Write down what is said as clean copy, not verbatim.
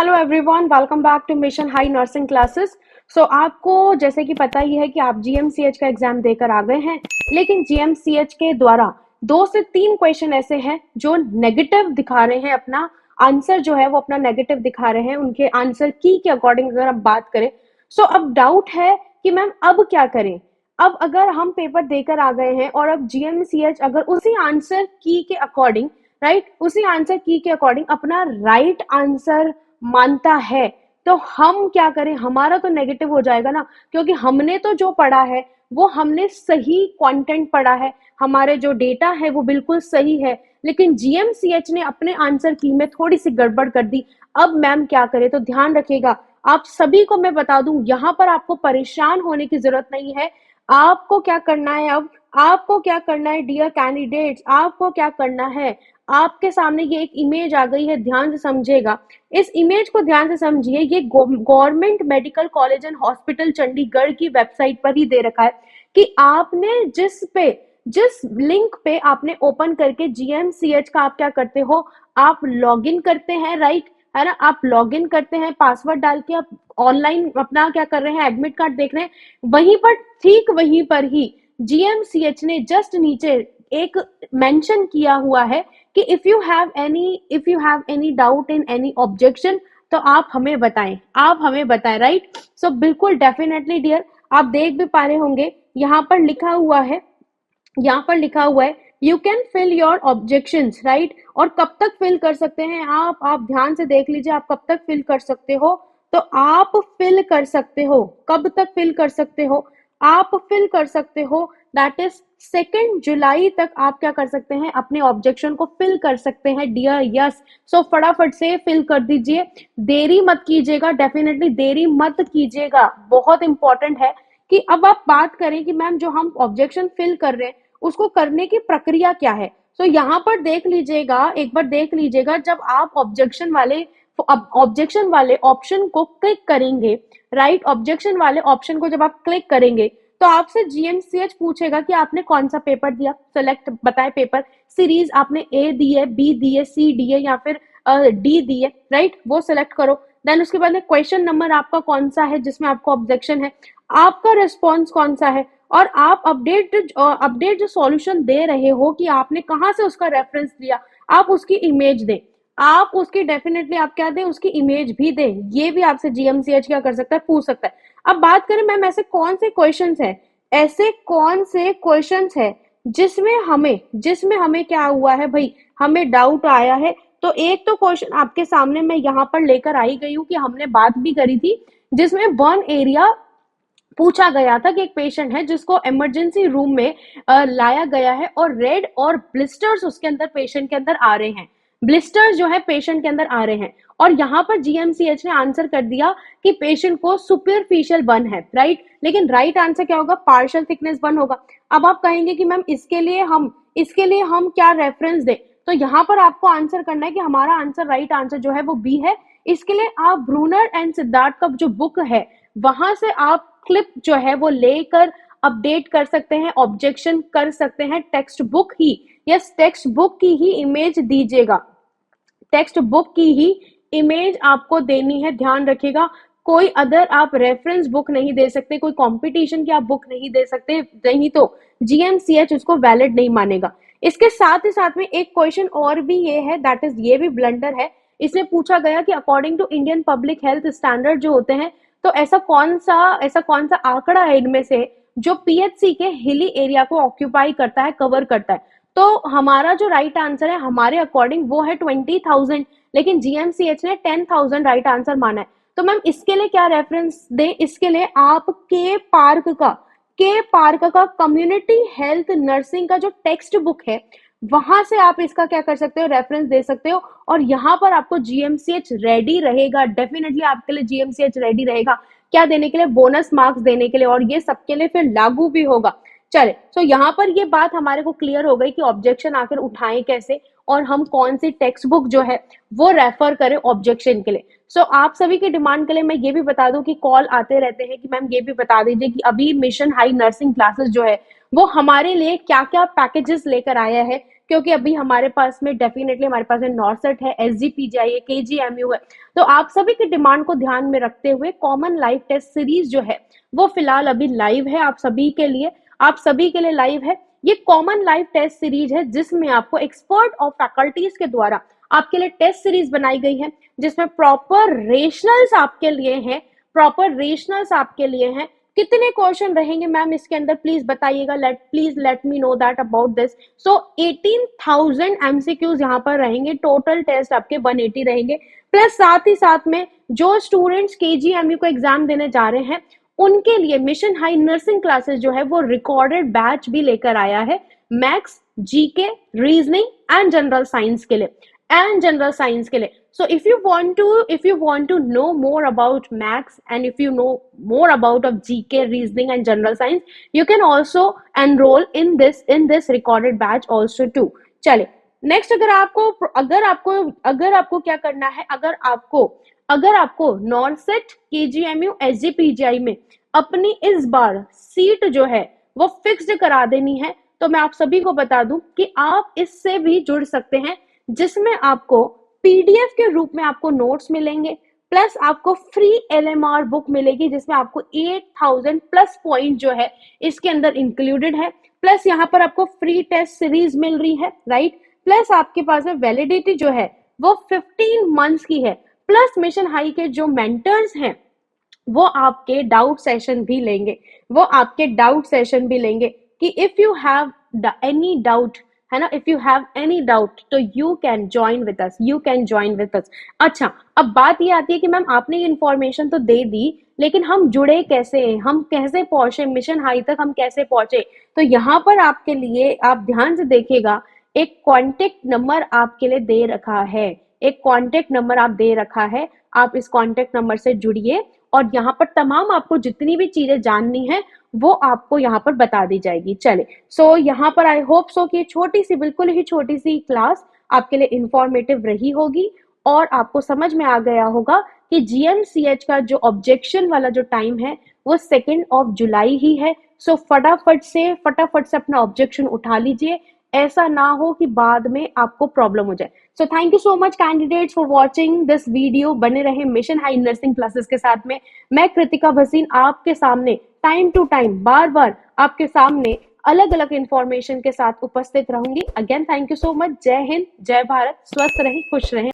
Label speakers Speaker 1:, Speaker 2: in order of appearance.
Speaker 1: Hello everyone, welcome back to mission high nursing classes. So आपको जैसे कि पता ही है कि आप जीएमसीएच का एग्जाम देकर आ गए हैं, लेकिन जीएमसीएच के द्वारा 2 से 3 क्वेश्चन ऐसे हैं जो नेगेटिव दिखा रहे हैं, अपना आंसर जो है वो अपना नेगेटिव दिखा रहे हैं उनके आंसर की के अकॉर्डिंग अगर हम बात करें। सो अब डाउट है कि मैम अब क्या करें। अब अगर हम पेपर देकर आ गए हैं और अब जीएमसीएच अगर उसी आंसर की के अकॉर्डिंग, राइट, उसी आंसर की के अकॉर्डिंग अपना राइट आंसर मानता है, तो हम क्या करें। हमारा तो नेगेटिव हो जाएगा ना, क्योंकि हमने तो जो पढ़ा है वो हमने सही कंटेंट पढ़ा है, हमारे जो डेटा है वो बिल्कुल सही है, लेकिन जीएमसीएच ने अपने आंसर की में थोड़ी सी गड़बड़ कर दी। अब मैम क्या करे, तो ध्यान रखिएगा, आप सभी को मैं बता दूं, यहाँ पर आपको परेशान होने की जरूरत नहीं है। आपको क्या करना है, अब आपको क्या करना है डियर कैंडिडेट्स, आपको क्या करना है। आपके सामने ये एक इमेज आ गई है, ध्यान से समझिएगा। इस इमेज को ध्यान से समझिए। ये government medical college and hospital Chandigarh की वेबसाइट पर ही दे रखा है कि आपने जिस लिंक पे आपने ओपन करके जीएमसीएच का आप क्या करते हो, आप लॉगिन करते हैं, राइट, है ना। आप लॉगिन करते हैं, पासवर्ड डाल के आप ऑनलाइन अपना क्या कर रहे हैं, एडमिट कार्ड देख रहे हैं। वहीं पर, ठीक वहीं पर ही जीएमसीएच ने जस्ट नीचे एक मेंशन किया हुआ है कि if you have any doubt in any objection, तो आप हमें बताएं, आप हमें बताएं, राइट। सो बिल्कुल डेफिनेटली डियर, आप देख भी पा रहे होंगे यहाँ पर लिखा हुआ है, यहाँ पर लिखा हुआ है you can fill your objections, right. और कब तक फिल कर सकते हैं आप ध्यान से देख लीजिए, आप कब तक फिल कर सकते हो। तो आप फिल कर सकते हो, कब तक फिल कर सकते हो, आप फिल कर सकते हो, दैट इज 2 जुलाई तक आप क्या कर सकते हैं, अपने ऑब्जेक्शन को फिल कर सकते हैं डियर। यस, सो फटाफट से फिल कर दीजिए, देरी मत कीजिएगा, डेफिनेटली देरी मत कीजिएगा, बहुत इंपॉर्टेंट है। कि अब आप बात करें कि मैम जो हम ऑब्जेक्शन फिल कर रहे हैं उसको करने की प्रक्रिया क्या है। तो यहाँ पर देख लीजिएगा, एक बार देख लीजिएगा, जब आप ऑब्जेक्शन वाले ऑप्शन को क्लिक करेंगे, राइट, ऑब्जेक्शन वाले ऑप्शन को जब आप क्लिक करेंगे तो आपसे जीएमसीएच पूछेगा कि आपने कौन सा पेपर दिया, सेलेक्ट बताए पेपर सीरीज, आपने ए दी है, बी दी है, सी दी है या फिर डी दी है, राइट, वो सिलेक्ट करो। देन उसके बाद में क्वेश्चन नंबर आपका कौन सा है जिसमें आपको ऑब्जेक्शन है, आपका रिस्पॉन्स कौन सा है, और आप अपडेट जो सॉल्यूशन दे रहे हो कि आपने कहाँ से उसका रेफरेंस लिया, आप उसकी इमेज दें, आप उसकी डेफिनेटली आप क्या दें, उसकी इमेज भी दें। ये भी आपसे जीएमसीएच क्या कर सकता है, पूछ सकता है। अब बात करें मैम ऐसे कौन से क्वेश्चंस है, ऐसे कौन से क्वेश्चंस है जिसमें हमें क्या हुआ है भाई, हमें डाउट आया है। तो एक तो क्वेश्चन आपके सामने मैं यहाँ पर लेकर आई गई हूँ कि हमने बात भी करी थी, जिसमें बर्न एरिया पूछा गया था कि एक पेशेंट है जिसको इमरजेंसी रूम में लाया गया है और रेड और ब्लिस्टर्स उसके अंदर पेशेंट के अंदर आ रहे हैं, ब्लिस्टर्स जो है पेशेंट के अंदर आ रहे हैं, और यहाँ पर जीएमसीएच ने आंसर कर दिया कि पेशेंट को सुपरफिशियल बर्न है, राइट। लेकिन राइट आंसर क्या होगा, पार्शियल थिकनेस बर्न होगा। अब आप कहेंगे कि मैम इसके लिए हम क्या रेफरेंस दें, तो यहाँ पर आपको आंसर करना है कि हमारा आंसर, राइट आंसर जो है वो बी है। इसके लिए आप ब्रूनर एंड सिद्धार्थ का जो बुक है वहां से आप क्लिप जो है वो लेकर अपडेट कर सकते हैं, ऑब्जेक्शन कर सकते हैं। टेक्स्ट बुक ही, यस, टेक्स्ट बुक की ही इमेज दीजिएगा, टेक्स्ट बुक की ही इमेज आपको देनी है, ध्यान रखिएगा। कोई अदर आप रेफरेंस बुक नहीं दे सकते, कोई कंपटीशन की आप बुक नहीं दे सकते, नहीं तो जीएमसीएच उसको वैलिड नहीं मानेगा। इसके साथ ही साथ में एक क्वेश्चन और भी ये है, दैट इज ये भी ब्लंडर है। इसमें पूछा गया कि according to Indian public health standard जो होते हैं, तो ऐसा कौन सा आंकड़ा है इनमें से जो पीएचसी के हिली एरिया को ऑक्यूपाई करता है, कवर करता है। तो हमारा जो राइट आंसर है हमारे अकॉर्डिंग वो है 20,000, लेकिन जीएमसीएच ने 10,000 राइट आंसर माना है। तो मैम इसके लिए क्या रेफरेंस दे, इसके लिए आप के पार्क का कम्युनिटी हेल्थ नर्सिंग का जो टेक्स्ट बुक है वहां से आप इसका क्या कर सकते हो, रेफरेंस दे सकते हो। और यहाँ पर आपको जीएमसीएच रेडी रहेगा, डेफिनेटली आपके लिए जीएमसीएच रेडी रहेगा, क्या देने के लिए, बोनस मार्क्स देने के लिए, और ये सबके लिए फिर लागू भी होगा। चले, तो यहाँ पर ये बात हमारे को क्लियर हो गई कि ऑब्जेक्शन आकर उठाएं कैसे और हम कौन सी टेक्स्ट बुक जो है वो रेफर करें ऑब्जेक्शन के लिए। सो आप सभी की डिमांड के लिए मैं ये भी बता दूं कि कॉल आते रहते हैं कि मैम ये भी बता दीजिए कि अभी मिशन हाई नर्सिंग क्लासेस जो है वो हमारे लिए क्या क्या पैकेजेस लेकर आया है, क्योंकि अभी हमारे पास में डेफिनेटली हमारे पास में नॉर्सेट है, एसजीपीजीआई है, केजीएमयू है। तो आप सभी की डिमांड को ध्यान में रखते हुए कॉमन लाइव टेस्ट सीरीज जो है वो फिलहाल अभी लाइव है आप सभी के लिए, आप सभी के लिए लाइव है। ये कॉमन लाइव टेस्ट सीरीज है जिसमें आपको एक्सपर्ट और फैकल्टीज के द्वारा आपके लिए टेस्ट सीरीज बनाई गई है, जिसमें प्रॉपर रेशनल्स आपके लिए हैं, प्रॉपर रेशनल्स आपके लिए हैं। कितने क्वेश्चन रहेंगे मैम इसके अंदर प्लीज बताइएगा, please let me know that about this. So 18,000 MCQs यहाँ पर रहेंगे, टोटल टेस्ट आपके 180 रहेंगे, प्लस साथ ही साथ में जो स्टूडेंट्स केजीएमयू को एग्जाम देने जा रहे हैं उनके लिए मिशन हाई नर्सिंग क्लासेस जो है वो रिकॉर्डेड बैच भी लेकर आया है, maths, GK, reasoning and general science के लिए, So if you want to know more about maths and if you know more about of GK, reasoning and general science, you can also enroll in this recorded batch also too. चले next, अगर आपको क्या करना है, अगर आपको नॉर्सेट, KGMU, SGPGI में अपनी इस बार सीट जो है वो फिक्स्ड करा देनी है, तो मैं आप सभी को बता दूं कि आप इससे भी जुड़ सकते हैं, जिसमें आपको पीडीएफ के रूप में आपको नोट्स मिलेंगे, प्लस आपको फ्री एलएमआर बुक मिलेगी जिसमें आपको 8,000 प्लस पॉइंट जो है इसके अंदर इंक्लूडेड है, प्लस यहाँ पर आपको फ्री टेस्ट सीरीज मिल रही है, राइट। प्लस आपके पास में वैलिडिटी जो है वो 15 मंथ्स की है, प्लस मिशन हाई के जो मेंटर्स हैं वो आपके डाउट सेशन भी लेंगे कि if you have any doubt, है ना, if you have any doubt तो you can join with us. अच्छा, अब बात ये आती है कि मैम आपने ये इन्फॉर्मेशन तो दे दी, लेकिन हम जुड़े कैसे हैं, हम कैसे पहुंचे मिशन हाई तक, हम कैसे पहुंचे? तो यहाँ पर आपके लिए, आप ध्यान से देखिएगा, एक कॉन्टेक्ट नंबर आपके लिए दे रखा है, आप इस कॉन्टेक्ट नंबर से जुड़िए और यहाँ पर तमाम आपको जितनी भी चीजें जाननी है वो आपको यहाँ पर बता दी जाएगी। चले, सो यहाँ पर आई होप सो कि छोटी सी, बिल्कुल ही छोटी सी क्लास आपके लिए इंफॉर्मेटिव रही होगी और आपको समझ में आ गया होगा कि जीएमसीएच का जो ऑब्जेक्शन वाला जो टाइम है वो 2 जुलाई ही है। सो फटाफट से अपना ऑब्जेक्शन उठा लीजिए, ऐसा ना हो कि बाद में आपको प्रॉब्लम हो जाए। So thank you so much candidates for watching this video. बने रहे मिशन हाई नर्सिंग क्लासेस के साथ में। मैं कृतिका भसीन आपके सामने टाइम टू टाइम, बार बार आपके सामने अलग अलग इंफॉर्मेशन के साथ उपस्थित रहूंगी। Again thank you so much. जय हिंद, जय भारत, स्वस्थ रहें, खुश रहें।